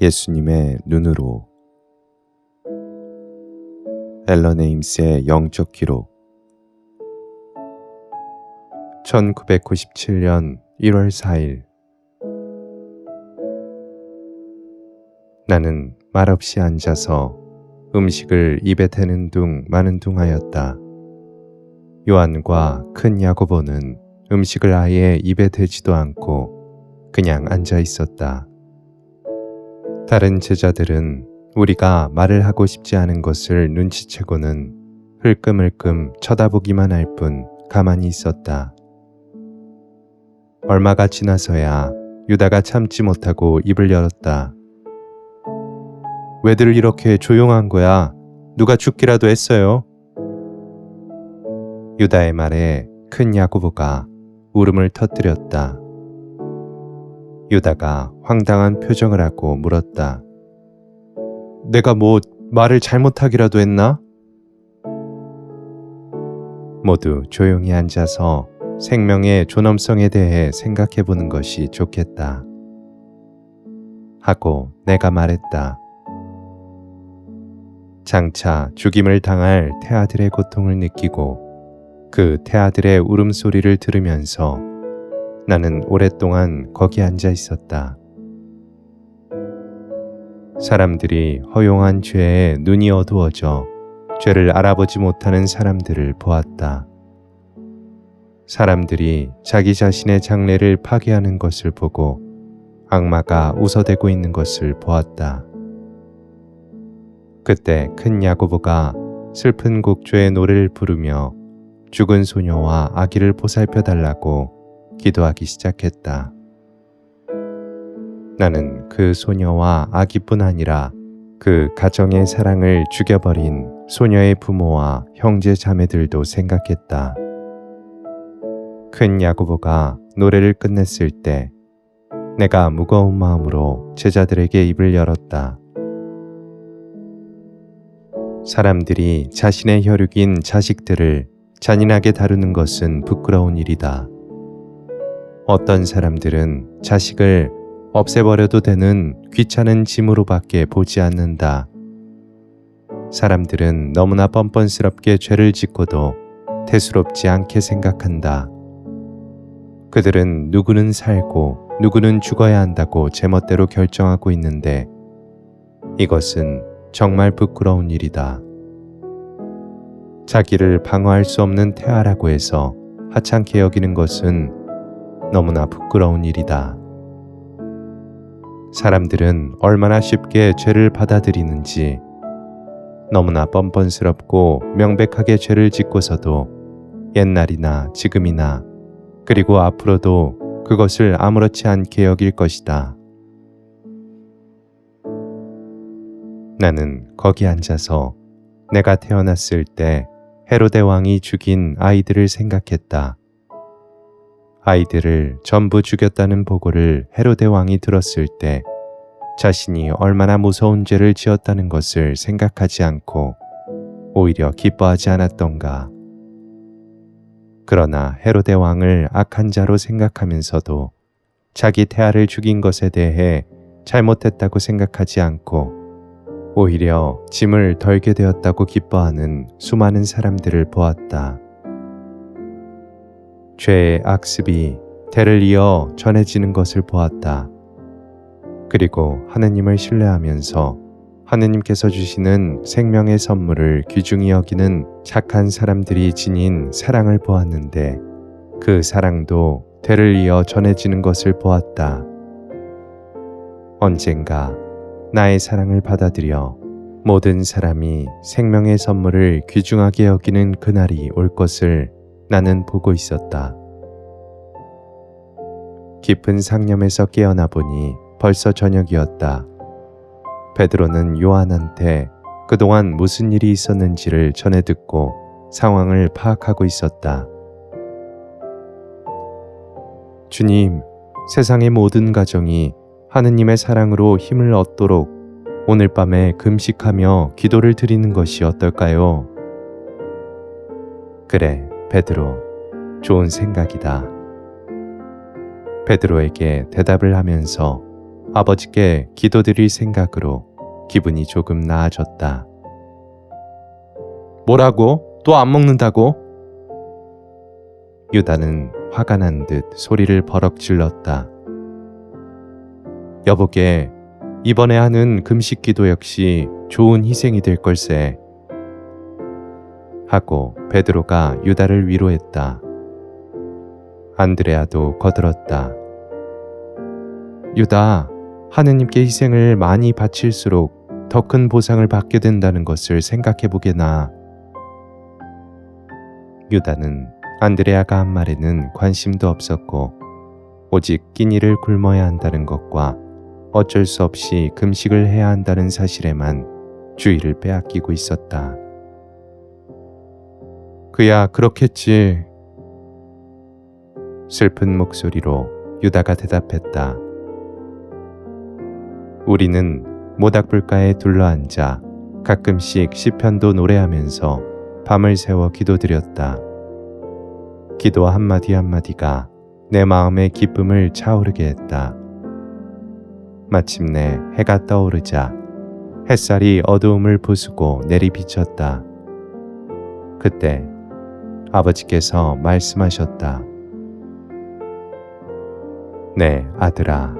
예수님의 눈으로. 앨런 에임스의 영적 기록. 1997년 1월 4일. 나는 말없이 앉아서 음식을 입에 대는 둥 마는 둥 하였다. 요한과 큰 야고보는 음식을 아예 입에 대지도 않고 그냥 앉아 있었다. 다른 제자들은 우리가 말을 하고 싶지 않은 것을 눈치채고는 흘끔흘끔 쳐다보기만 할 뿐 가만히 있었다. 얼마가 지나서야 유다가 참지 못하고 입을 열었다. 왜들 이렇게 조용한 거야? 누가 죽기라도 했어요? 유다의 말에 큰 야고보가 울음을 터뜨렸다. 유다가 황당한 표정을 하고 물었다. 내가 뭐 말을 잘못하기라도 했나? 모두 조용히 앉아서 생명의 존엄성에 대해 생각해 보는 것이 좋겠다. 하고 내가 말했다. 장차 죽임을 당할 태아들의 고통을 느끼고 그 태아들의 울음소리를 들으면서 나는 오랫동안 거기 앉아 있었다. 사람들이 허용한 죄에 눈이 어두워져 죄를 알아보지 못하는 사람들을 보았다. 사람들이 자기 자신의 장래를 파괴하는 것을 보고 악마가 웃어대고 있는 것을 보았다. 그때 큰 야고보가 슬픈 곡조의 노래를 부르며 죽은 소녀와 아기를 보살펴 달라고 기도하기 시작했다. 나는 그 소녀와 아기뿐 아니라 그 가정의 사랑을 죽여버린 소녀의 부모와 형제 자매들도 생각했다. 큰 야고보가 노래를 끝냈을 때 내가 무거운 마음으로 제자들에게 입을 열었다. 사람들이 자신의 혈육인 자식들을 잔인하게 다루는 것은 부끄러운 일이다. 어떤 사람들은 자식을 없애버려도 되는 귀찮은 짐으로밖에 보지 않는다. 사람들은 너무나 뻔뻔스럽게 죄를 짓고도 대수롭지 않게 생각한다. 그들은 누구는 살고 누구는 죽어야 한다고 제멋대로 결정하고 있는데 이것은 정말 부끄러운 일이다. 자기를 방어할 수 없는 태아라고 해서 하찮게 여기는 것은 너무나 부끄러운 일이다. 사람들은 얼마나 쉽게 죄를 받아들이는지, 너무나 뻔뻔스럽고 명백하게 죄를 짓고서도 옛날이나 지금이나 그리고 앞으로도 그것을 아무렇지 않게 여길 것이다. 나는 거기 앉아서 내가 태어났을 때 헤로데 왕이 죽인 아이들을 생각했다. 아이들을 전부 죽였다는 보고를 헤로데 왕이 들었을 때 자신이 얼마나 무서운 죄를 지었다는 것을 생각하지 않고 오히려 기뻐하지 않았던가. 그러나 헤로데 왕을 악한 자로 생각하면서도 자기 태아를 죽인 것에 대해 잘못했다고 생각하지 않고 오히려 짐을 덜게 되었다고 기뻐하는 수많은 사람들을 보았다. 죄의 악습이 대를 이어 전해지는 것을 보았다. 그리고 하느님을 신뢰하면서 하느님께서 주시는 생명의 선물을 귀중히 여기는 착한 사람들이 지닌 사랑을 보았는데 그 사랑도 대를 이어 전해지는 것을 보았다. 언젠가 나의 사랑을 받아들여 모든 사람이 생명의 선물을 귀중하게 여기는 그날이 올 것을 나는 보고 있었다. 깊은 상념에서 깨어나 보니 벌써 저녁이었다. 베드로는 요한한테 그동안 무슨 일이 있었는지를 전해 듣고 상황을 파악하고 있었다. 주님, 세상의 모든 가정이 하느님의 사랑으로 힘을 얻도록 오늘 밤에 금식하며 기도를 드리는 것이 어떨까요? 그래, 베드로, 좋은 생각이다. 베드로에게 대답을 하면서 아버지께 기도드릴 생각으로 기분이 조금 나아졌다. 뭐라고? 또 안 먹는다고? 유다는 화가 난 듯 소리를 버럭 질렀다. 여보게, 이번에 하는 금식 기도 역시 좋은 희생이 될 걸세. 하고 베드로가 유다를 위로했다. 안드레아도 거들었다. 유다, 하느님께 희생을 많이 바칠수록 더 큰 보상을 받게 된다는 것을 생각해 보게나. 유다는 안드레아가 한 말에는 관심도 없었고 오직 끼니를 굶어야 한다는 것과 어쩔 수 없이 금식을 해야 한다는 사실에만 주의를 빼앗기고 있었다. 그야 그렇겠지. 슬픈 목소리로 유다가 대답했다. 우리는 모닥불가에 둘러앉아 가끔씩 시편도 노래하면서 밤을 새워 기도드렸다. 기도 한마디 한마디가 내 마음의 기쁨을 차오르게 했다. 마침내 해가 떠오르자 햇살이 어두움을 부수고 내리비쳤다. 그때 아버지께서 말씀하셨다. 네, 아들아.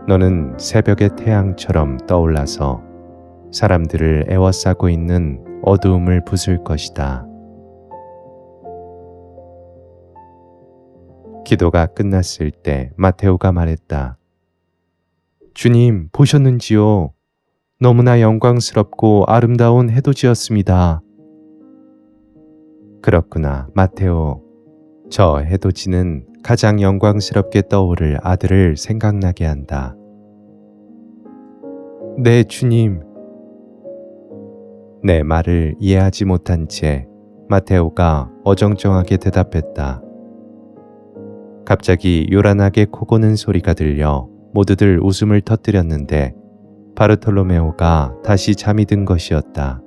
너는 새벽의 태양처럼 떠올라서 사람들을 애워싸고 있는 어두움을 부술 것이다. 기도가 끝났을 때 마테오가 말했다. 주님, 보셨는지요? 너무나 영광스럽고 아름다운 해돋이였습니다. 그렇구나, 마테오. 저 해돋이는 가장 영광스럽게 떠오를 아들을 생각나게 한다. 네, 주님. 내 말을 이해하지 못한 채 마테오가 어정쩡하게 대답했다. 갑자기 요란하게 코 고는 소리가 들려 모두들 웃음을 터뜨렸는데 바르톨로메오가 다시 잠이 든 것이었다.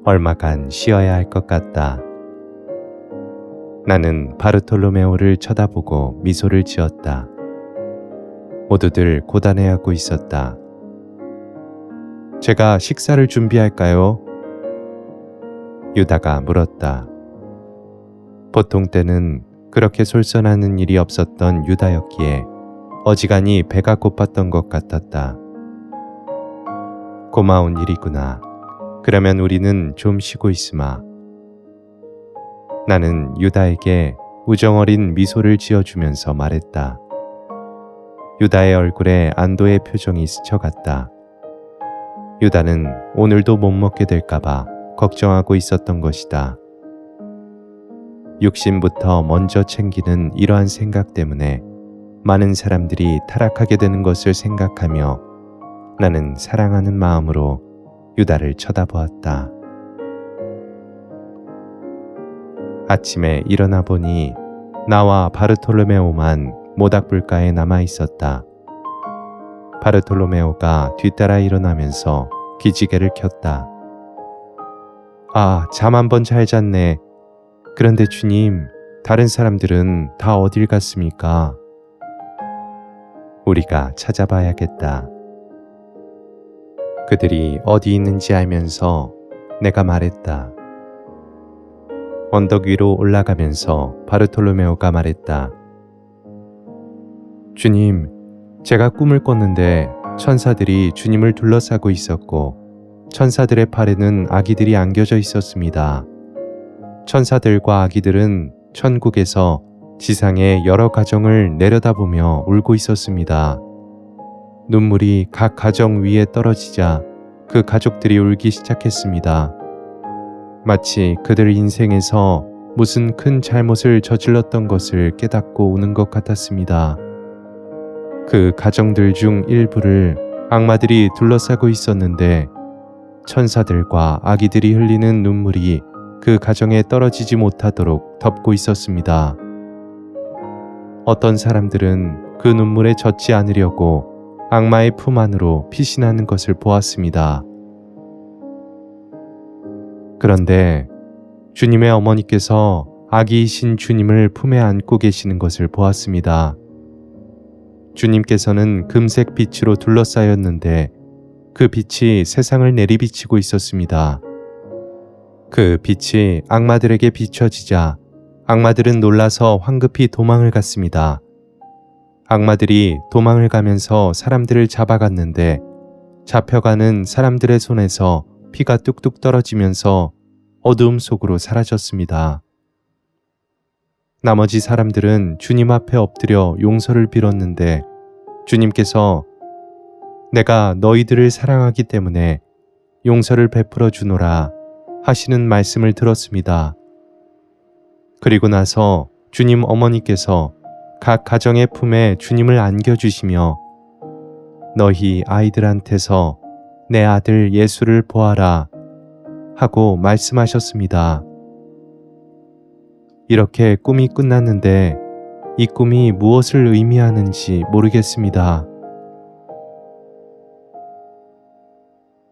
얼마간 쉬어야 할 것 같다. 나는 바르톨로메오를 쳐다보고 미소를 지었다. 모두들 고단해하고 있었다. 제가 식사를 준비할까요? 유다가 물었다. 보통 때는 그렇게 솔선하는 일이 없었던 유다였기에 어지간히 배가 고팠던 것 같았다. 고마운 일이구나. 그러면 우리는 좀 쉬고 있으마. 나는 유다에게 우정어린 미소를 지어주면서 말했다. 유다의 얼굴에 안도의 표정이 스쳐갔다. 유다는 오늘도 못 먹게 될까봐 걱정하고 있었던 것이다. 육신부터 먼저 챙기는 이러한 생각 때문에 많은 사람들이 타락하게 되는 것을 생각하며 나는 사랑하는 마음으로 유다를 쳐다보았다. 아침에 일어나 보니 나와 바르톨로메오만 모닥불가에 남아 있었다. 바르톨로메오가 뒤따라 일어나면서 기지개를 켰다. 아, 잠 한 번 잘 잤네. 그런데 주님, 다른 사람들은 다 어딜 갔습니까? 우리가 찾아봐야겠다. 그들이 어디 있는지 알면서 내가 말했다. 언덕 위로 올라가면서 바르톨로메오가 말했다. 주님, 제가 꿈을 꿨는데 천사들이 주님을 둘러싸고 있었고 천사들의 팔에는 아기들이 안겨져 있었습니다. 천사들과 아기들은 천국에서 지상의 여러 가정을 내려다보며 울고 있었습니다. 눈물이 각 가정 위에 떨어지자 그 가족들이 울기 시작했습니다. 마치 그들 인생에서 무슨 큰 잘못을 저질렀던 것을 깨닫고 우는 것 같았습니다. 그 가정들 중 일부를 악마들이 둘러싸고 있었는데 천사들과 아기들이 흘리는 눈물이 그 가정에 떨어지지 못하도록 덮고 있었습니다. 어떤 사람들은 그 눈물에 젖지 않으려고 악마의 품 안으로 피신하는 것을 보았습니다. 그런데 주님의 어머니께서 아기이신 주님을 품에 안고 계시는 것을 보았습니다. 주님께서는 금색 빛으로 둘러싸였는데 그 빛이 세상을 내리비치고 있었습니다. 그 빛이 악마들에게 비춰지자 악마들은 놀라서 황급히 도망을 갔습니다. 악마들이 도망을 가면서 사람들을 잡아갔는데 잡혀가는 사람들의 손에서 피가 뚝뚝 떨어지면서 어두움 속으로 사라졌습니다. 나머지 사람들은 주님 앞에 엎드려 용서를 빌었는데 주님께서 내가 너희들을 사랑하기 때문에 용서를 베풀어 주노라 하시는 말씀을 들었습니다. 그리고 나서 주님 어머니께서 각 가정의 품에 주님을 안겨주시며 너희 아이들한테서 내 아들 예수를 보아라 하고 말씀하셨습니다. 이렇게 꿈이 끝났는데 이 꿈이 무엇을 의미하는지 모르겠습니다.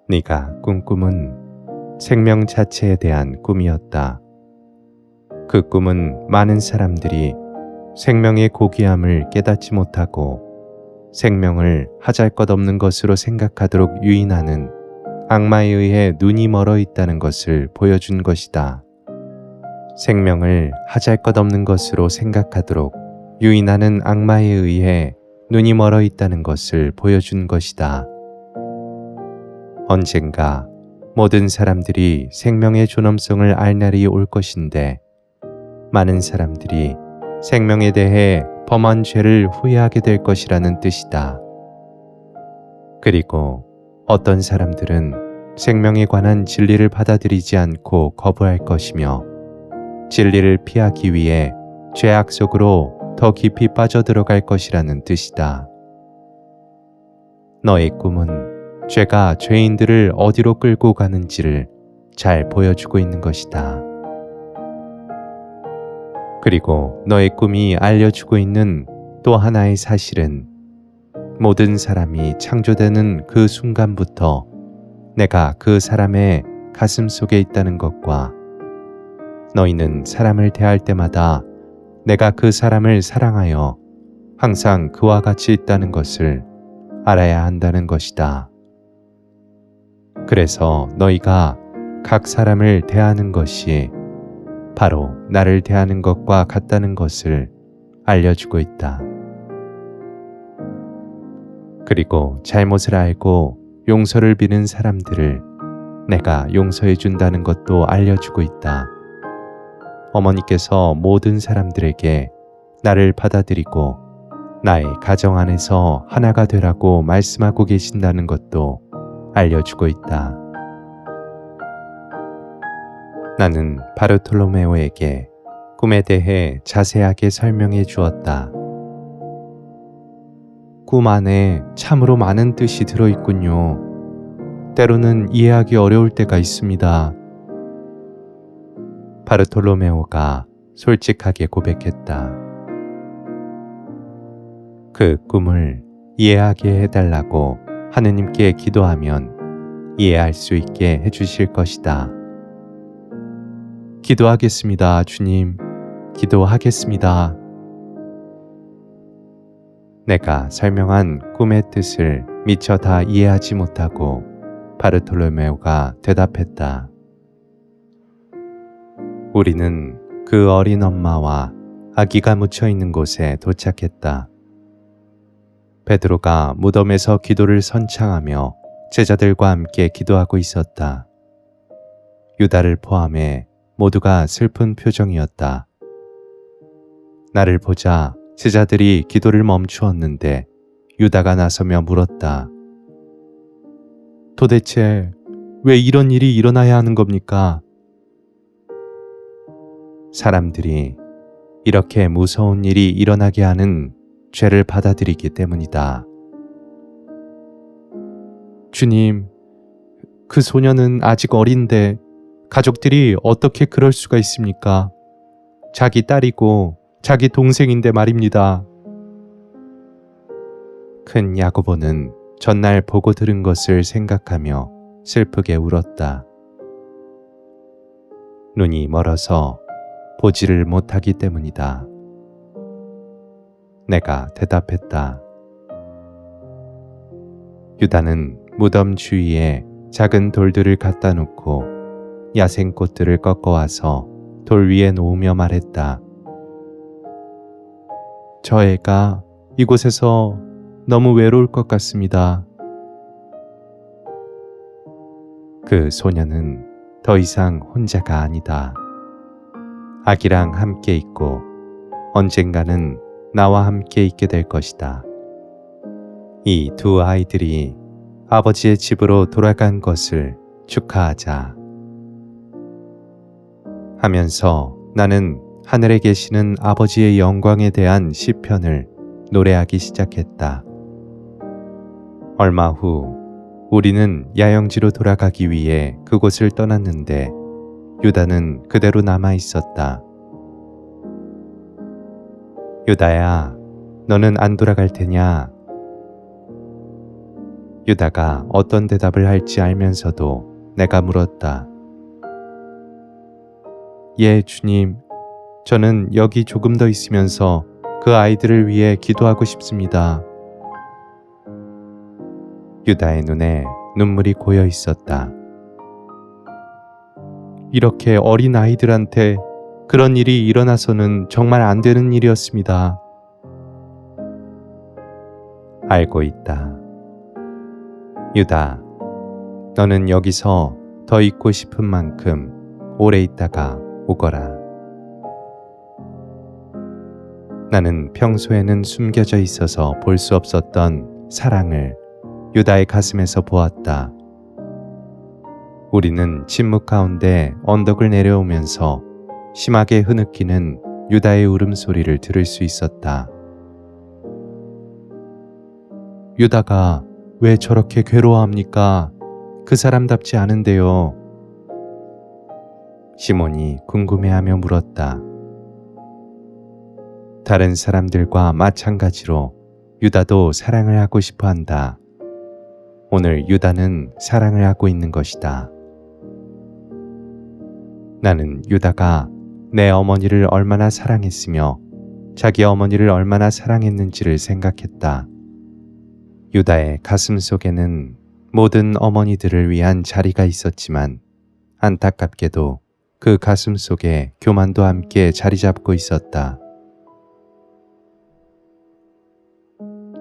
네가 꾼 꿈은 생명 자체에 대한 꿈이었다. 그 꿈은 많은 사람들이 생명의 고귀함을 깨닫지 못하고 생명을 하잘것없는 것으로 생각하도록 유인하는 악마에 의해 눈이 멀어 있다는 것을 보여준 것이다. 생명을 하잘것없는 것으로 생각하도록 유인하는 악마에 의해 눈이 멀어 있다는 것을 보여준 것이다. 언젠가 모든 사람들이 생명의 존엄성을 알 날이 올 것인데 많은 사람들이 생명에 대해 범한 죄를 후회하게 될 것이라는 뜻이다. 그리고 어떤 사람들은 생명에 관한 진리를 받아들이지 않고 거부할 것이며 진리를 피하기 위해 죄악 속으로 더 깊이 빠져들어갈 것이라는 뜻이다. 너의 꿈은 죄가 죄인들을 어디로 끌고 가는지를 잘 보여주고 있는 것이다. 그리고 너의 꿈이 알려주고 있는 또 하나의 사실은 모든 사람이 창조되는 그 순간부터 내가 그 사람의 가슴 속에 있다는 것과 너희는 사람을 대할 때마다 내가 그 사람을 사랑하여 항상 그와 같이 있다는 것을 알아야 한다는 것이다. 그래서 너희가 각 사람을 대하는 것이 바로 나를 대하는 것과 같다는 것을 알려주고 있다. 그리고 잘못을 알고 용서를 비는 사람들을 내가 용서해 준다는 것도 알려주고 있다. 어머니께서 모든 사람들에게 나를 받아들이고 나의 가정 안에서 하나가 되라고 말씀하고 계신다는 것도 알려주고 있다. 나는 바르톨로메오에게 꿈에 대해 자세하게 설명해 주었다. 꿈 안에 참으로 많은 뜻이 들어있군요. 때로는 이해하기 어려울 때가 있습니다. 바르톨로메오가 솔직하게 고백했다. 그 꿈을 이해하게 해달라고 하느님께 기도하면 이해할 수 있게 해주실 것이다. 기도하겠습니다, 주님. 기도하겠습니다. 내가 설명한 꿈의 뜻을 미처 다 이해하지 못하고 바르톨로메오가 대답했다. 우리는 그 어린 엄마와 아기가 묻혀 있는 곳에 도착했다. 베드로가 무덤에서 기도를 선창하며 제자들과 함께 기도하고 있었다. 유다를 포함해 모두가 슬픈 표정이었다. 나를 보자 제자들이 기도를 멈추었는데 유다가 나서며 물었다. 도대체 왜 이런 일이 일어나야 하는 겁니까? 사람들이 이렇게 무서운 일이 일어나게 하는 죄를 받아들이기 때문이다. 주님, 그 소녀는 아직 어린데 가족들이 어떻게 그럴 수가 있습니까? 자기 딸이고 자기 동생인데 말입니다. 큰 야고보는 전날 보고 들은 것을 생각하며 슬프게 울었다. 눈이 멀어서 보지를 못하기 때문이다. 내가 대답했다. 유다는 무덤 주위에 작은 돌들을 갖다 놓고 야생꽃들을 꺾어와서 돌 위에 놓으며 말했다. 저 애가 이곳에서 너무 외로울 것 같습니다. 그 소녀는 더 이상 혼자가 아니다. 아기랑 함께 있고 언젠가는 나와 함께 있게 될 것이다. 이 두 아이들이 아버지의 집으로 돌아간 것을 축하하자. 하면서 나는 하늘에 계시는 아버지의 영광에 대한 시편을 노래하기 시작했다. 얼마 후 우리는 야영지로 돌아가기 위해 그곳을 떠났는데 유다는 그대로 남아 있었다. 유다야, 너는 안 돌아갈 테냐? 유다가 어떤 대답을 할지 알면서도 내가 물었다. 예, 주님. 저는 여기 조금 더 있으면서 그 아이들을 위해 기도하고 싶습니다. 유다의 눈에 눈물이 고여 있었다. 이렇게 어린 아이들한테 그런 일이 일어나서는 정말 안 되는 일이었습니다. 알고 있다. 유다, 너는 여기서 더 있고 싶은 만큼 오래 있다가 오거라. 나는 평소에는 숨겨져 있어서 볼 수 없었던 사랑을 유다의 가슴에서 보았다. 우리는 침묵 가운데 언덕을 내려오면서 심하게 흐느끼는 유다의 울음소리를 들을 수 있었다. 유다가 왜 저렇게 괴로워합니까? 그 사람답지 않은데요. 시몬이 궁금해하며 물었다. 다른 사람들과 마찬가지로 유다도 사랑을 하고 싶어 한다. 오늘 유다는 사랑을 하고 있는 것이다. 나는 유다가 내 어머니를 얼마나 사랑했으며 자기 어머니를 얼마나 사랑했는지를 생각했다. 유다의 가슴 속에는 모든 어머니들을 위한 자리가 있었지만 안타깝게도 그 가슴 속에 교만도 함께 자리 잡고 있었다.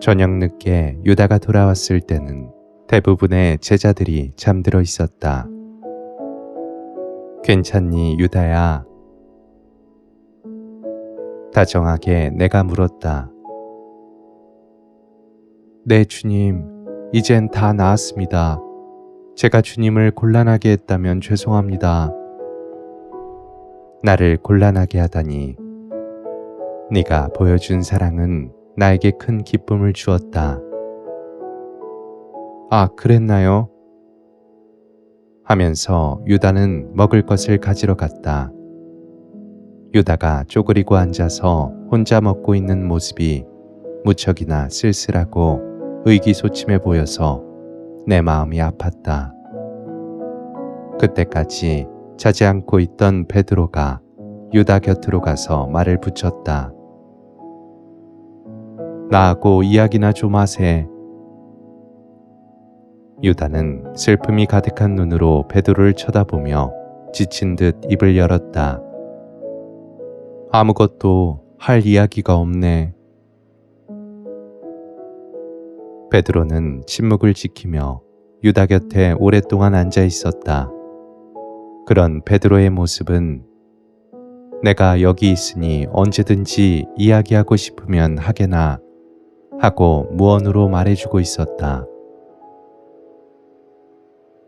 저녁 늦게 유다가 돌아왔을 때는 대부분의 제자들이 잠들어 있었다. 괜찮니, 유다야? 다정하게 내가 물었다. 네, 주님. 이젠 다 나았습니다. 제가 주님을 곤란하게 했다면 죄송합니다. 나를 곤란하게 하다니. 네가 보여준 사랑은 나에게 큰 기쁨을 주었다. 아, 그랬나요? 하면서 유다는 먹을 것을 가지러 갔다. 유다가 쪼그리고 앉아서 혼자 먹고 있는 모습이 무척이나 쓸쓸하고 의기소침해 보여서 내 마음이 아팠다. 그때까지 자지 않고 있던 베드로가 유다 곁으로 가서 말을 붙였다. 나하고 이야기나 좀 하세. 유다는 슬픔이 가득한 눈으로 베드로를 쳐다보며 지친 듯 입을 열었다. 아무것도 할 이야기가 없네. 베드로는 침묵을 지키며 유다 곁에 오랫동안 앉아 있었다. 그런 베드로의 모습은 내가 여기 있으니 언제든지 이야기하고 싶으면 하게나 하고 무언으로 말해주고 있었다.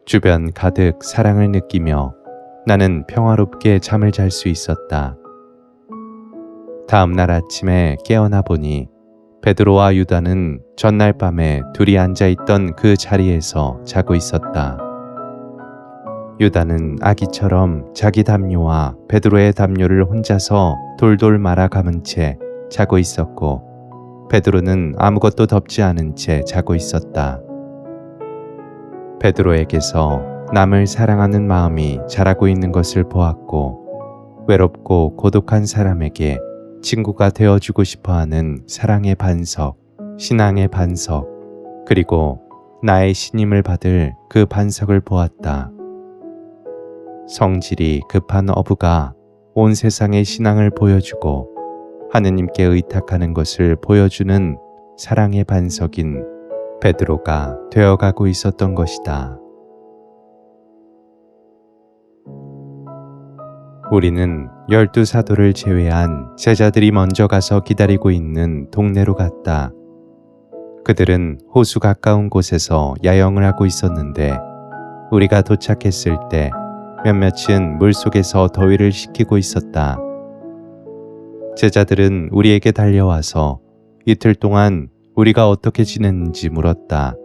주변 가득 사랑을 느끼며 나는 평화롭게 잠을 잘 수 있었다. 다음 날 아침에 깨어나 보니 베드로와 유다는 전날 밤에 둘이 앉아있던 그 자리에서 자고 있었다. 유다는 아기처럼 자기 담요와 베드로의 담요를 혼자서 돌돌 말아 감은 채 자고 있었고 베드로는 아무것도 덮지 않은 채 자고 있었다. 베드로에게서 남을 사랑하는 마음이 자라고 있는 것을 보았고 외롭고 고독한 사람에게 친구가 되어주고 싶어하는 사랑의 반석, 신앙의 반석, 그리고 나의 신임을 받을 그 반석을 보았다. 성질이 급한 어부가 온 세상의 신앙을 보여주고 하느님께 의탁하는 것을 보여주는 사랑의 반석인 베드로가 되어가고 있었던 것이다. 우리는 12사도를 제외한 제자들이 먼저 가서 기다리고 있는 동네로 갔다. 그들은 호수 가까운 곳에서 야영을 하고 있었는데 우리가 도착했을 때 몇몇은 물속에서 더위를 식히고 있었다. 제자들은 우리에게 달려와서 이틀 동안 우리가 어떻게 지냈는지 물었다.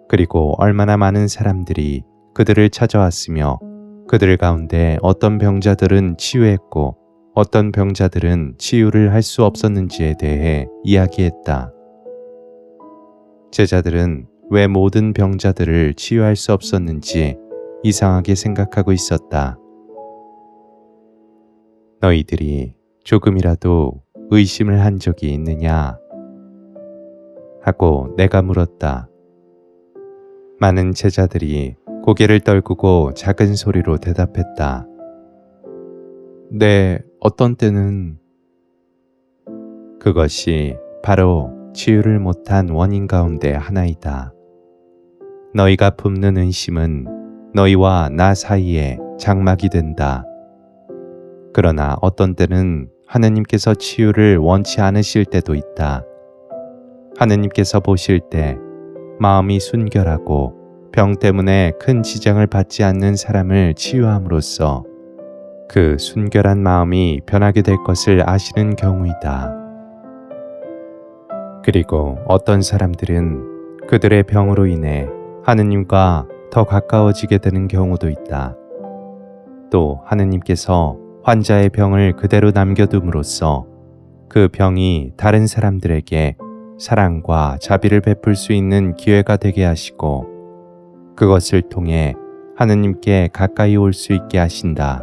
그리고 얼마나 많은 사람들이 그들을 찾아왔으며 그들 가운데 어떤 병자들은 치유했고 어떤 병자들은 치유를 할 수 없었는지에 대해 이야기했다. 제자들은 왜 모든 병자들을 치유할 수 없었는지 이상하게 생각하고 있었다. 너희들이 조금이라도 의심을 한 적이 있느냐? 하고 내가 물었다. 많은 제자들이 고개를 떨구고 작은 소리로 대답했다. 네, 어떤 때는. 그것이 바로 치유를 못한 원인 가운데 하나이다. 너희가 품는 의심은 너희와 나 사이에 장막이 된다. 그러나 어떤 때는 하느님께서 치유를 원치 않으실 때도 있다. 하느님께서 보실 때 마음이 순결하고 병 때문에 큰 지장을 받지 않는 사람을 치유함으로써 그 순결한 마음이 변하게 될 것을 아시는 경우이다. 그리고 어떤 사람들은 그들의 병으로 인해 하느님과 더 가까워지게 되는 경우도 있다. 또 하느님께서 환자의 병을 그대로 남겨둠으로써 그 병이 다른 사람들에게 사랑과 자비를 베풀 수 있는 기회가 되게 하시고 그것을 통해 하느님께 가까이 올 수 있게 하신다.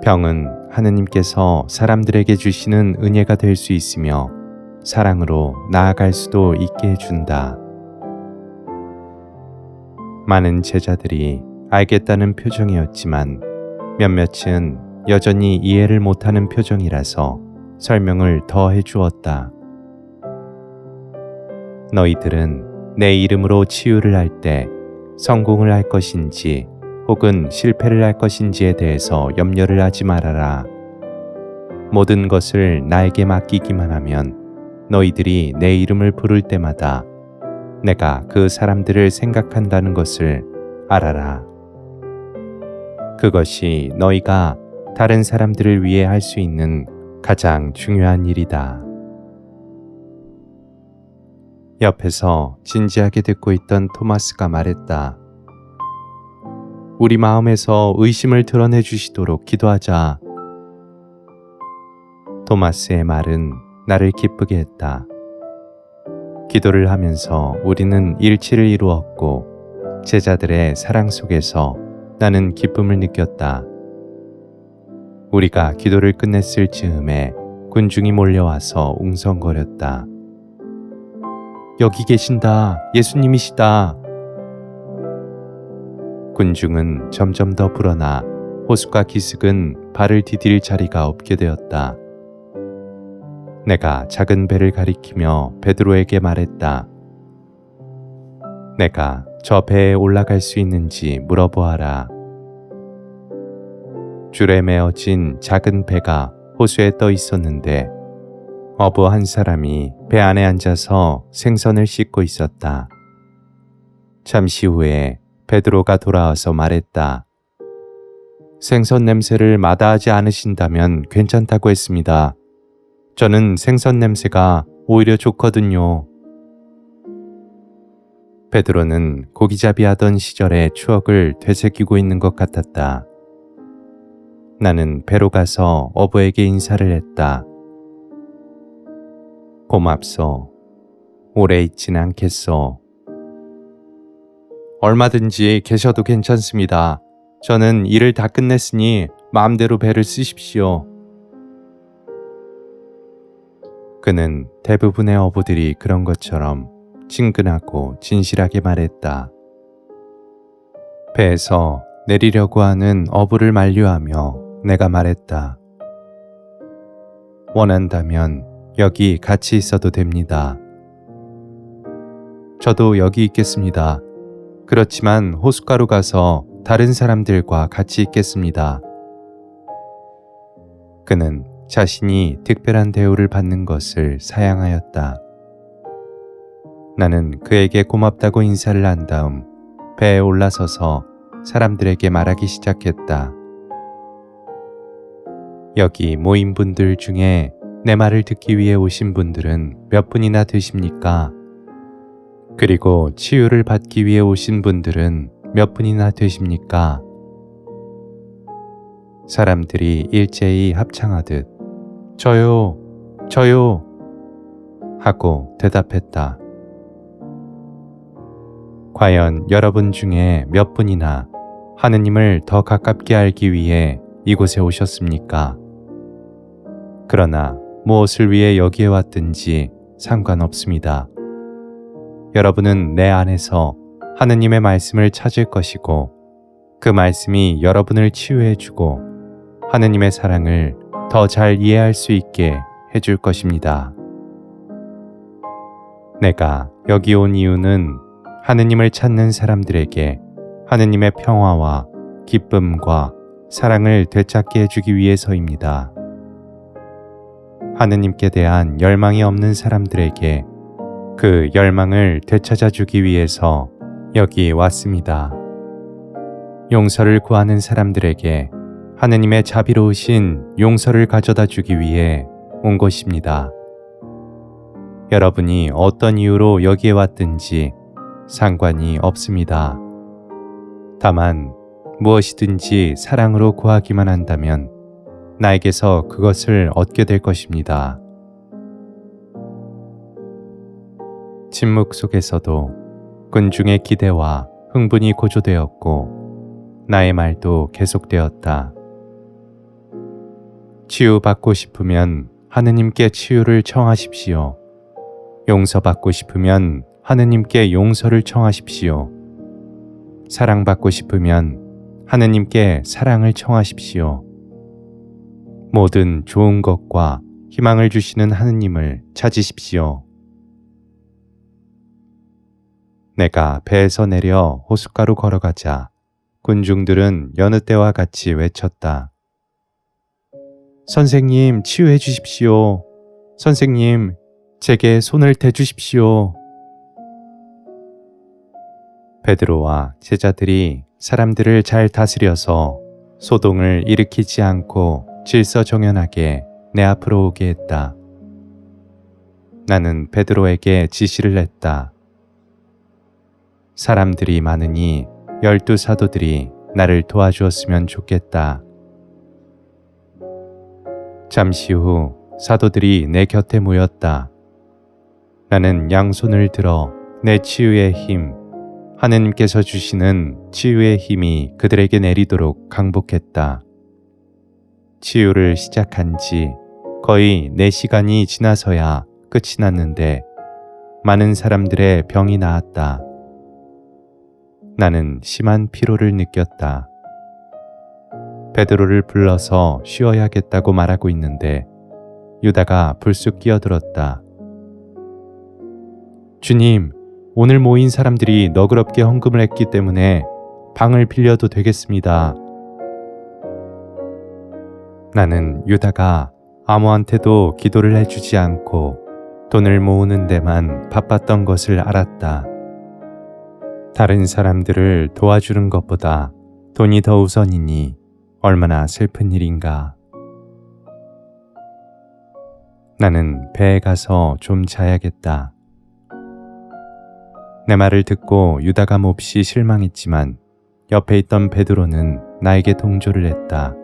병은 하느님께서 사람들에게 주시는 은혜가 될 수 있으며 사랑으로 나아갈 수도 있게 해준다. 많은 제자들이 알겠다는 표정이었지만 몇몇은 여전히 이해를 못하는 표정이라서 설명을 더 해주었다. 너희들은 내 이름으로 치유를 할 때 성공을 할 것인지 혹은 실패를 할 것인지에 대해서 염려를 하지 말아라. 모든 것을 나에게 맡기기만 하면 너희들이 내 이름을 부를 때마다 내가 그 사람들을 생각한다는 것을 알아라. 그것이 너희가 다른 사람들을 위해 할 수 있는 가장 중요한 일이다. 옆에서 진지하게 듣고 있던 토마스가 말했다. 우리 마음에서 의심을 드러내 주시도록 기도하자. 토마스의 말은 나를 기쁘게 했다. 기도를 하면서 우리는 일치를 이루었고 제자들의 사랑 속에서 나는 기쁨을 느꼈다. 우리가 기도를 끝냈을 즈음에 군중이 몰려와서 웅성거렸다. 여기 계신다. 예수님이시다. 군중은 점점 더 불어나 호수가 기슭은 발을 디딜 자리가 없게 되었다. 내가 작은 배를 가리키며 베드로에게 말했다. 내가 저 배에 올라갈 수 있는지 물어보아라. 줄에 메어진 작은 배가 호수에 떠 있었는데 어부 한 사람이 배 안에 앉아서 생선을 씻고 있었다. 잠시 후에 베드로가 돌아와서 말했다. 생선 냄새를 마다하지 않으신다면 괜찮다고 했습니다. 저는 생선 냄새가 오히려 좋거든요. 베드로는 고기잡이 하던 시절의 추억을 되새기고 있는 것 같았다. 나는 배로 가서 어부에게 인사를 했다. 고맙소. 오래 있진 않겠소. 얼마든지 계셔도 괜찮습니다. 저는 일을 다 끝냈으니 마음대로 배를 쓰십시오. 그는 대부분의 어부들이 그런 것처럼 친근하고 진실하게 말했다. 배에서 내리려고 하는 어부를 만류하며 내가 말했다. 원한다면 여기 같이 있어도 됩니다. 저도 여기 있겠습니다. 그렇지만 호숫가로 가서 다른 사람들과 같이 있겠습니다. 그는 자신이 특별한 대우를 받는 것을 사양하였다. 나는 그에게 고맙다고 인사를 한 다음 배에 올라서서 사람들에게 말하기 시작했다. 여기 모인 분들 중에 내 말을 듣기 위해 오신 분들은 몇 분이나 되십니까? 그리고 치유를 받기 위해 오신 분들은 몇 분이나 되십니까? 사람들이 일제히 합창하듯 저요, 저요 하고 대답했다. 과연 여러분 중에 몇 분이나 하느님을 더 가깝게 알기 위해 이곳에 오셨습니까? 그러나 무엇을 위해 여기에 왔든지 상관없습니다. 여러분은 내 안에서 하느님의 말씀을 찾을 것이고 그 말씀이 여러분을 치유해주고 하느님의 사랑을 더 잘 이해할 수 있게 해줄 것입니다. 내가 여기 온 이유는 하느님을 찾는 사람들에게 하느님의 평화와 기쁨과 사랑을 되찾게 해주기 위해서입니다. 하느님께 대한 열망이 없는 사람들에게 그 열망을 되찾아 주기 위해서 여기 왔습니다. 용서를 구하는 사람들에게 하느님의 자비로우신 용서를 가져다 주기 위해 온 것입니다. 여러분이 어떤 이유로 여기에 왔든지 상관이 없습니다. 다만 무엇이든지 사랑으로 구하기만 한다면 나에게서 그것을 얻게 될 것입니다. 침묵 속에서도 군중의 기대와 흥분이 고조되었고 나의 말도 계속되었다. 치유받고 싶으면 하느님께 치유를 청하십시오. 용서받고 싶으면 하느님께 용서를 청하십시오. 사랑받고 싶으면 하느님께 사랑을 청하십시오. 모든 좋은 것과 희망을 주시는 하느님을 찾으십시오. 내가 배에서 내려 호숫가로 걸어가자 군중들은 여느 때와 같이 외쳤다. 선생님, 치유해 주십시오. 선생님, 제게 손을 대주십시오. 베드로와 제자들이 사람들을 잘 다스려서 소동을 일으키지 않고 질서정연하게 내 앞으로 오게 했다. 나는 베드로에게 지시를 했다. 사람들이 많으니 12 사도들이 나를 도와주었으면 좋겠다. 잠시 후 사도들이 내 곁에 모였다. 나는 양손을 들어 내 치유의 힘, 하느님께서 주시는 치유의 힘이 그들에게 내리도록 강복했다. 치유를 시작한 지 거의 4시간이 지나서야 끝이 났는데 많은 사람들의 병이 나았다. 나는 심한 피로를 느꼈다. 베드로를 불러서 쉬어야겠다고 말하고 있는데 유다가 불쑥 끼어들었다. 주님, 오늘 모인 사람들이 너그럽게 헌금을 했기 때문에 방을 빌려도 되겠습니다. 나는 유다가 아무한테도 기도를 해주지 않고 돈을 모으는 데만 바빴던 것을 알았다. 다른 사람들을 도와주는 것보다 돈이 더 우선이니 얼마나 슬픈 일인가. 나는 배에 가서 좀 자야겠다. 내 말을 듣고 유다가 몹시 실망했지만 옆에 있던 베드로는 나에게 동조를 했다.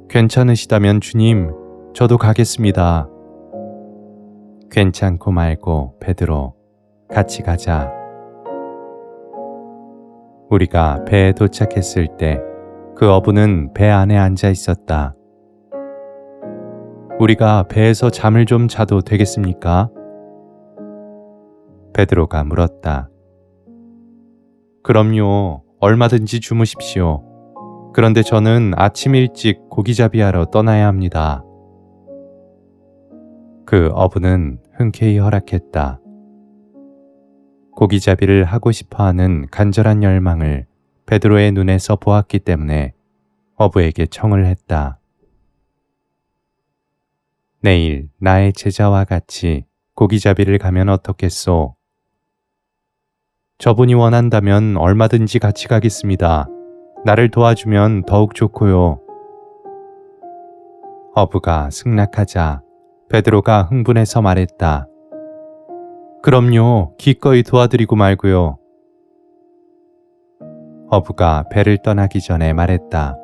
괜찮으시다면 주님, 저도 가겠습니다. 괜찮고 말고 베드로, 같이 가자. 우리가 배에 도착했을 때 그 어부는 배 안에 앉아 있었다. 우리가 배에서 잠을 좀 자도 되겠습니까? 베드로가 물었다. 그럼요. 얼마든지 주무십시오. 그런데 저는 아침 일찍 고기잡이하러 떠나야 합니다. 그 어부는 흔쾌히 허락했다. 고기잡이를 하고 싶어하는 간절한 열망을 베드로의 눈에서 보았기 때문에 어부에게 청을 했다. 내일 나의 제자와 같이 고기잡이를 가면 어떻겠소? 저분이 원한다면 얼마든지 같이 가겠습니다. 나를 도와주면 더욱 좋고요. 어부가 승낙하자 베드로가 흥분해서 말했다. 그럼요, 기꺼이 도와드리고 말고요. 어부가 배를 떠나기 전에 말했다.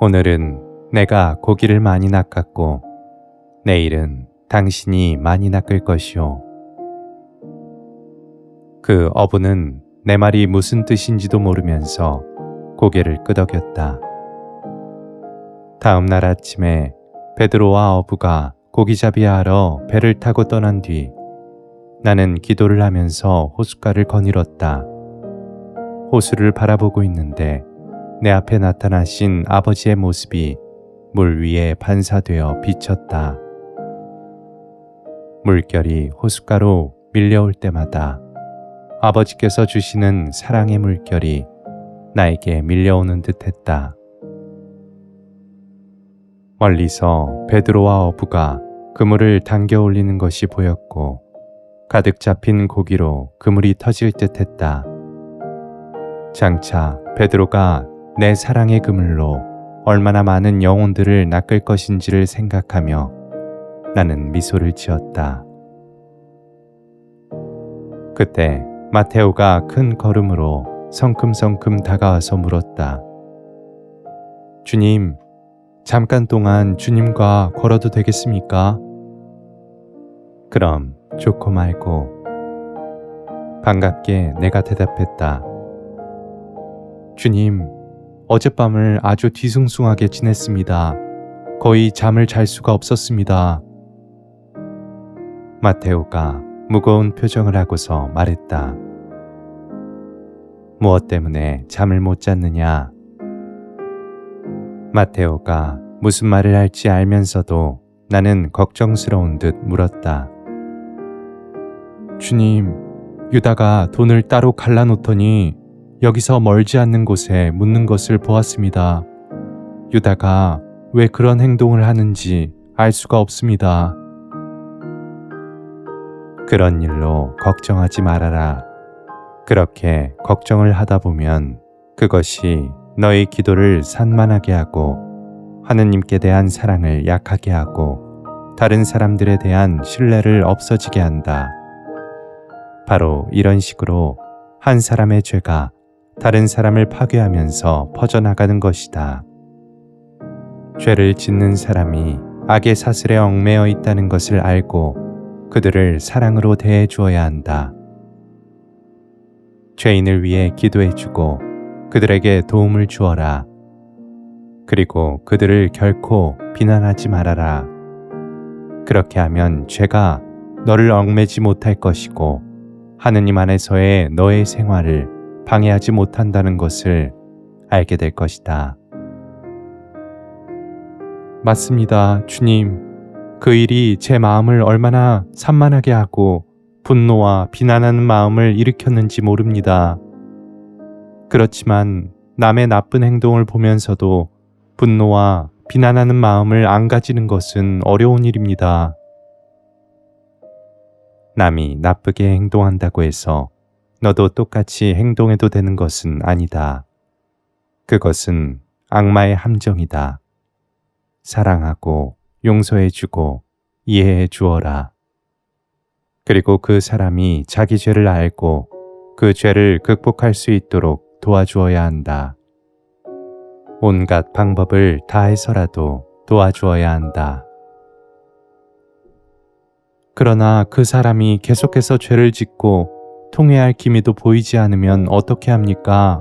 오늘은 내가 고기를 많이 낚았고 내일은 당신이 많이 낚을 것이오. 그 어부는 내 말이 무슨 뜻인지도 모르면서 고개를 끄덕였다. 다음 날 아침에 베드로와 어부가 고기잡이하러 배를 타고 떠난 뒤 나는 기도를 하면서 호숫가를 거닐었다. 호수를 바라보고 있는데 내 앞에 나타나신 아버지의 모습이 물 위에 반사되어 비쳤다. 물결이 호숫가로 밀려올 때마다 아버지께서 주시는 사랑의 물결이 나에게 밀려오는 듯했다. 멀리서 베드로와 어부가 그물을 당겨 올리는 것이 보였고 가득 잡힌 고기로 그물이 터질 듯했다. 장차 베드로가 내 사랑의 그물로 얼마나 많은 영혼들을 낚을 것인지를 생각하며 나는 미소를 지었다. 그때 마테오가 큰 걸음으로 성큼성큼 다가와서 물었다. 주님, 잠깐 동안 주님과 걸어도 되겠습니까? 그럼 좋고 말고. 반갑게 내가 대답했다. 주님, 어젯밤을 아주 뒤숭숭하게 지냈습니다. 거의 잠을 잘 수가 없었습니다. 마테오가 무거운 표정을 하고서 말했다. 무엇 때문에 잠을 못 잤느냐? 마테오가 무슨 말을 할지 알면서도 나는 걱정스러운 듯 물었다. 주님, 유다가 돈을 따로 갈라놓더니 여기서 멀지 않는 곳에 묻는 것을 보았습니다. 유다가 왜 그런 행동을 하는지 알 수가 없습니다. 그런 일로 걱정하지 말아라. 그렇게 걱정을 하다 보면 그것이 너의 기도를 산만하게 하고 하느님께 대한 사랑을 약하게 하고 다른 사람들에 대한 신뢰를 없어지게 한다. 바로 이런 식으로 한 사람의 죄가 다른 사람을 파괴하면서 퍼져나가는 것이다. 죄를 짓는 사람이 악의 사슬에 얽매여 있다는 것을 알고 그들을 사랑으로 대해 주어야 한다. 죄인을 위해 기도해주고 그들에게 도움을 주어라. 그리고 그들을 결코 비난하지 말아라. 그렇게 하면 죄가 너를 얽매지 못할 것이고 하느님 안에서의 너의 생활을 방해하지 못한다는 것을 알게 될 것이다. 맞습니다, 주님. 그 일이 제 마음을 얼마나 산만하게 하고 분노와 비난하는 마음을 일으켰는지 모릅니다. 그렇지만 남의 나쁜 행동을 보면서도 분노와 비난하는 마음을 안 가지는 것은 어려운 일입니다. 남이 나쁘게 행동한다고 해서 너도 똑같이 행동해도 되는 것은 아니다. 그것은 악마의 함정이다. 사랑하고 용서해주고 이해해 주어라. 그리고 그 사람이 자기 죄를 알고 그 죄를 극복할 수 있도록 도와주어야 한다. 온갖 방법을 다해서라도 도와주어야 한다. 그러나 그 사람이 계속해서 죄를 짓고 통회할 기미도 보이지 않으면 어떻게 합니까?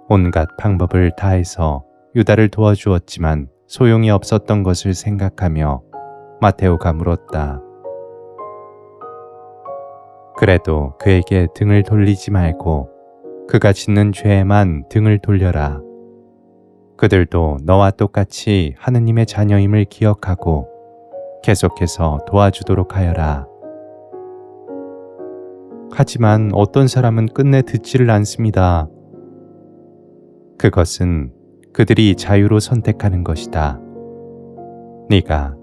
온갖 방법을 다해서 유다를 도와주었지만 소용이 없었던 것을 생각하며 마테오가 물었다. 그래도 그에게 등을 돌리지 말고 그가 짓는 죄에만 등을 돌려라. 그들도 너와 똑같이 하느님의 자녀임을 기억하고 계속해서 도와주도록 하여라. 하지만 어떤 사람은 끝내 듣지를 않습니다. 그것은 그들이 자유로 선택하는 것이다. 네가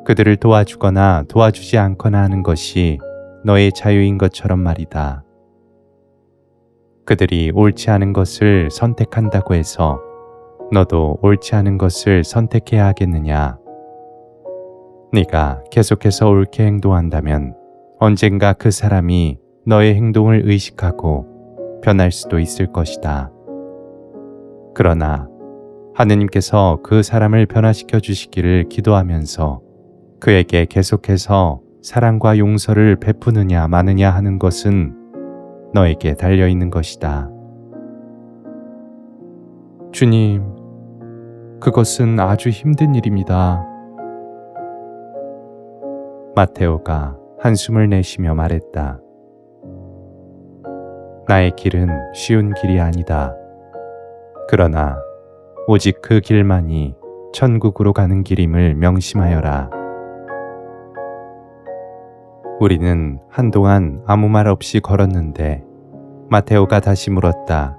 그들을 도와주거나 도와주지 않거나 하는 것이 너의 자유인 것처럼 말이다. 그들이 옳지 않은 것을 선택한다고 해서 너도 옳지 않은 것을 선택해야 하겠느냐? 네가 계속해서 옳게 행동한다면 언젠가 그 사람이 너의 행동을 의식하고 변할 수도 있을 것이다. 그러나 하느님께서 그 사람을 변화시켜 주시기를 기도하면서 그에게 계속해서 사랑과 용서를 베푸느냐 마느냐 하는 것은 너에게 달려 있는 것이다. 주님, 그것은 아주 힘든 일입니다. 마테오가 한숨을 내쉬며 말했다. 나의 길은 쉬운 길이 아니다. 그러나 오직 그 길만이 천국으로 가는 길임을 명심하여라. 우리는 한동안 아무 말 없이 걸었는데 마테오가 다시 물었다.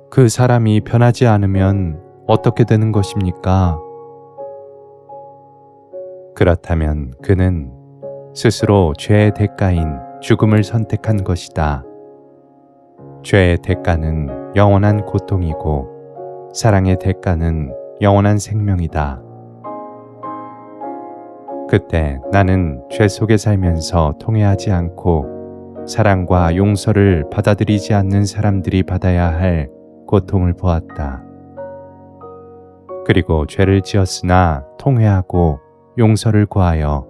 그 사람이 변하지 않으면 어떻게 되는 것입니까? 그렇다면 그는 스스로 죄의 대가인 죽음을 선택한 것이다. 죄의 대가는 영원한 고통이고 사랑의 대가는 영원한 생명이다. 그때 나는 죄 속에 살면서 통회하지 않고 사랑과 용서를 받아들이지 않는 사람들이 받아야 할 고통을 보았다. 그리고 죄를 지었으나 통회하고 용서를 구하여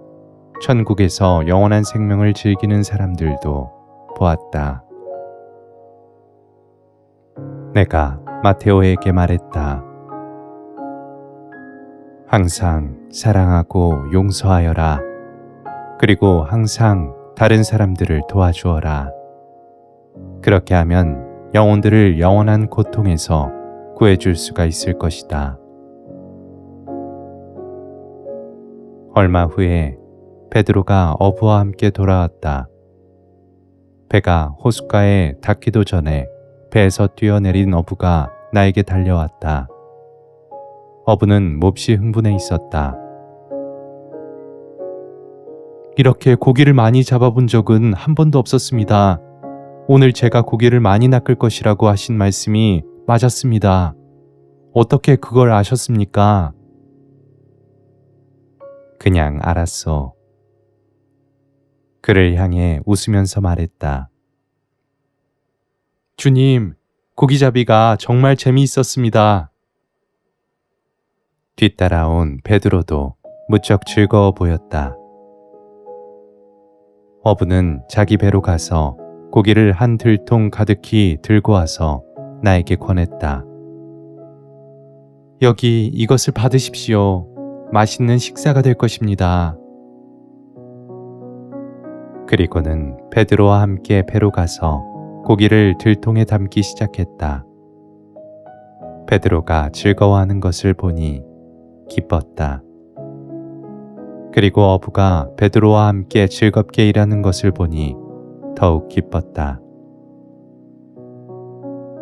천국에서 영원한 생명을 즐기는 사람들도 보았다. 내가 마테오에게 말했다. 항상 사랑하고 용서하여라. 그리고 항상 다른 사람들을 도와주어라. 그렇게 하면 영혼들을 영원한 고통에서 구해줄 수가 있을 것이다. 얼마 후에 베드로가 어부와 함께 돌아왔다. 배가 호숫가에 닿기도 전에 배에서 뛰어내린 어부가 나에게 달려왔다. 어부는 몹시 흥분해 있었다. 이렇게 고기를 많이 잡아본 적은 한 번도 없었습니다. 오늘 제가 고기를 많이 낚을 것이라고 하신 말씀이 맞았습니다. 어떻게 그걸 아셨습니까? 그냥 알았어. 그를 향해 웃으면서 말했다. 주님, 고기잡이가 정말 재미있었습니다. 뒤따라온 베드로도 무척 즐거워 보였다. 어부는 자기 배로 가서 고기를 한 들통 가득히 들고 와서 나에게 권했다. 여기 이것을 받으십시오. 맛있는 식사가 될 것입니다. 그리고는 베드로와 함께 배로 가서 고기를 들통에 담기 시작했다. 베드로가 즐거워하는 것을 보니 기뻤다. 그리고 어부가 베드로와 함께 즐겁게 일하는 것을 보니 더욱 기뻤다.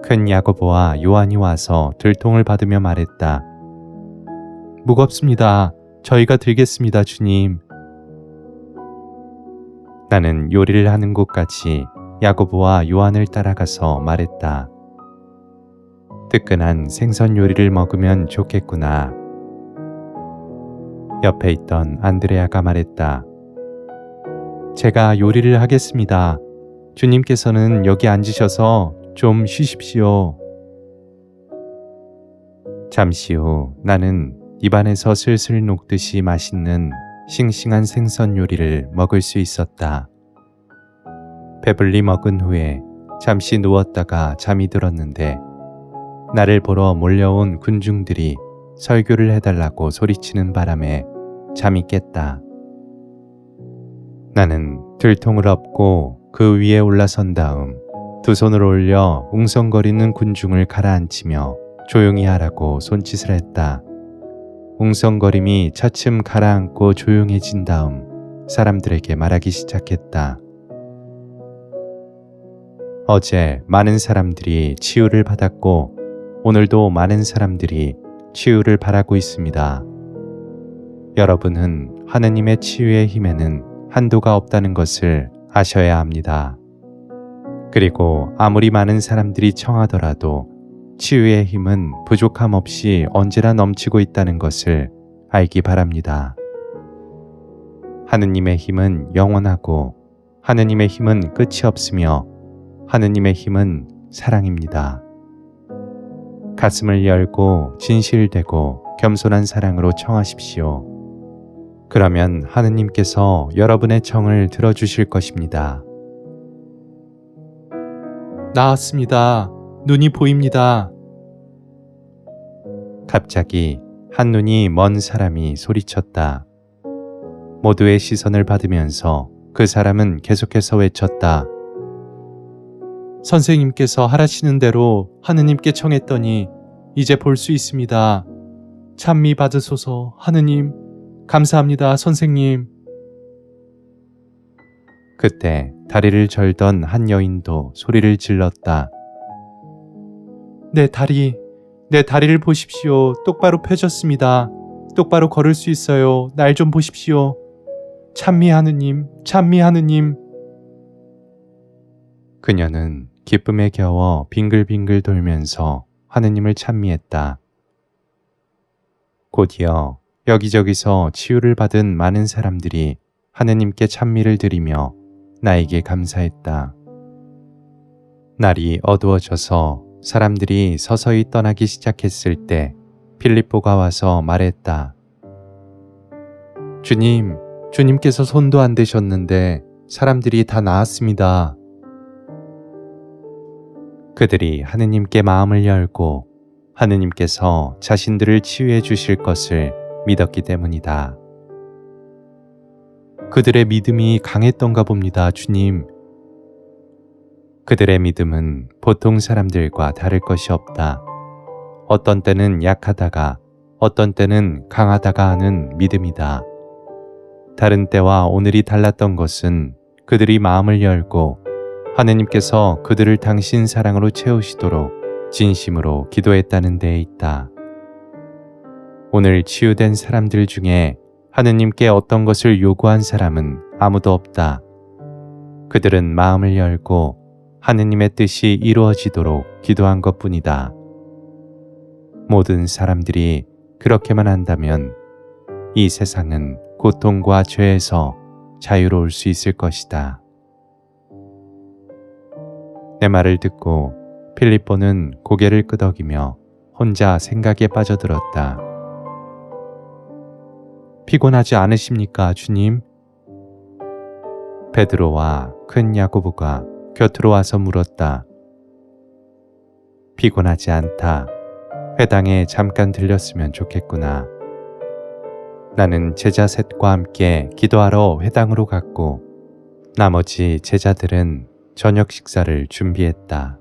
큰 야고보와 요한이 와서 들통을 받으며 말했다. 무겁습니다. 저희가 들겠습니다, 주님. 나는 요리를 하는 곳까지 야고보와 요한을 따라가서 말했다. 뜨끈한 생선 요리를 먹으면 좋겠구나. 옆에 있던 안드레아가 말했다. 제가 요리를 하겠습니다. 주님께서는 여기 앉으셔서 좀 쉬십시오. 잠시 후 나는 입안에서 슬슬 녹듯이 맛있는 싱싱한 생선 요리를 먹을 수 있었다. 배불리 먹은 후에 잠시 누웠다가 잠이 들었는데 나를 보러 몰려온 군중들이 설교를 해달라고 소리치는 바람에 잠이 깼다. 나는 들통을 엎고 그 위에 올라선 다음 두 손을 올려 웅성거리는 군중을 가라앉히며 조용히 하라고 손짓을 했다. 웅성거림이 차츰 가라앉고 조용해진 다음 사람들에게 말하기 시작했다. 어제 많은 사람들이 치유를 받았고 오늘도 많은 사람들이 치유를 바라고 있습니다. 여러분은 하느님의 치유의 힘에는 한도가 없다는 것을 아셔야 합니다. 그리고 아무리 많은 사람들이 청하더라도 치유의 힘은 부족함 없이 언제나 넘치고 있다는 것을 알기 바랍니다. 하느님의 힘은 영원하고 하느님의 힘은 끝이 없으며 하느님의 힘은 사랑입니다. 가슴을 열고 진실되고 겸손한 사랑으로 청하십시오. 그러면 하느님께서 여러분의 청을 들어주실 것입니다. 나았습니다. 눈이 보입니다. 갑자기 한눈이 먼 사람이 소리쳤다. 모두의 시선을 받으면서 그 사람은 계속해서 외쳤다. 선생님께서 하라시는 대로 하느님께 청했더니 이제 볼 수 있습니다. 찬미 받으소서 하느님. 감사합니다 선생님. 그때 다리를 절던 한 여인도 소리를 질렀다. 내 다리를 보십시오. 똑바로 펴졌습니다. 똑바로 걸을 수 있어요. 날 좀 보십시오. 찬미 하느님, 찬미 하느님. 그녀는 기쁨에 겨워 빙글빙글 돌면서 하느님을 찬미했다. 곧이어 여기저기서 치유를 받은 많은 사람들이 하느님께 찬미를 드리며 나에게 감사했다. 날이 어두워져서 사람들이 서서히 떠나기 시작했을 때 필립보가 와서 말했다. 주님께서 손도 안 대셨는데 사람들이 다 나았습니다. 그들이 하느님께 마음을 열고 하느님께서 자신들을 치유해 주실 것을 믿었기 때문이다. 그들의 믿음이 강했던가 봅니다, 주님. 그들의 믿음은 보통 사람들과 다를 것이 없다. 어떤 때는 약하다가 어떤 때는 강하다가 하는 믿음이다. 다른 때와 오늘이 달랐던 것은 그들이 마음을 열고 하느님께서 그들을 당신 사랑으로 채우시도록 진심으로 기도했다는 데에 있다. 오늘 치유된 사람들 중에 하느님께 어떤 것을 요구한 사람은 아무도 없다. 그들은 마음을 열고 하느님의 뜻이 이루어지도록 기도한 것뿐이다. 모든 사람들이 그렇게만 한다면 이 세상은 고통과 죄에서 자유로울 수 있을 것이다. 내 말을 듣고 필립보는 고개를 끄덕이며 혼자 생각에 빠져들었다. 피곤하지 않으십니까, 주님? 베드로와 큰 야고보가 곁으로 와서 물었다. 피곤하지 않다. 회당에 잠깐 들렸으면 좋겠구나. 나는 제자 셋과 함께 기도하러 회당으로 갔고 나머지 제자들은 저녁 식사를 준비했다.